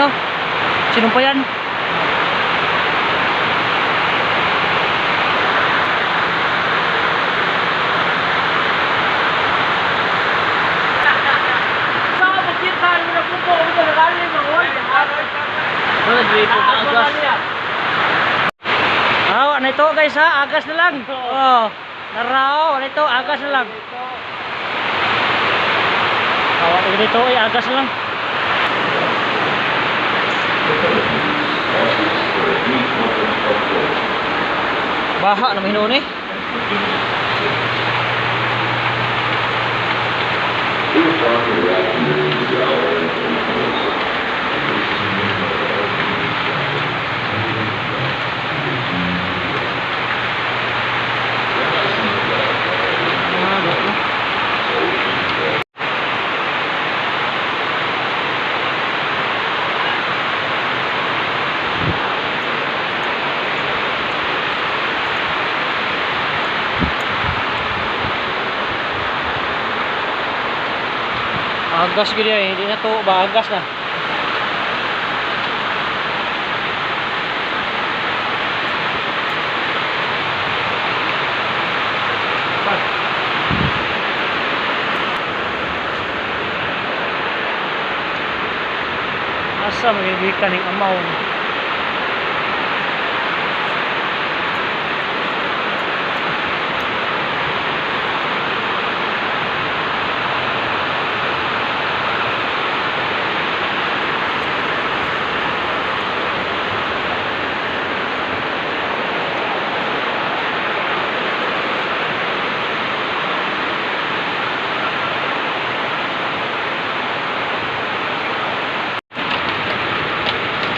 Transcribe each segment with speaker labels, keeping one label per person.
Speaker 1: no? Sino pa yan? Ano ito guys ha? Agas na lang. Oh, narao. Ano ito? Agas na lang. Oh, ito ay agas na lang. Baha na mahino ni. Agas gini ay, hindi na to ba agas na. Asa magigikan ning amaw.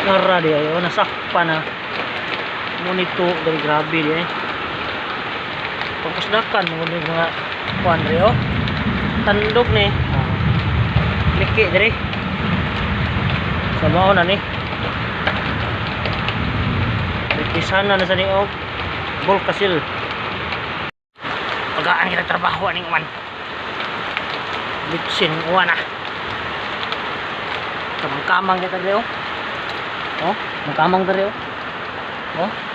Speaker 1: Nara di ayo nasakpa na monito dari grabe di ay pagpusdakan mo ni mga kuan ri oh tandog ni liki diri sa mao na ni sana na sa ni og Volcasil pagaan kita trabaho aning man bitsin uwan na kamang-kamang kita diri oh. Oh, makamang dari oh. Oh.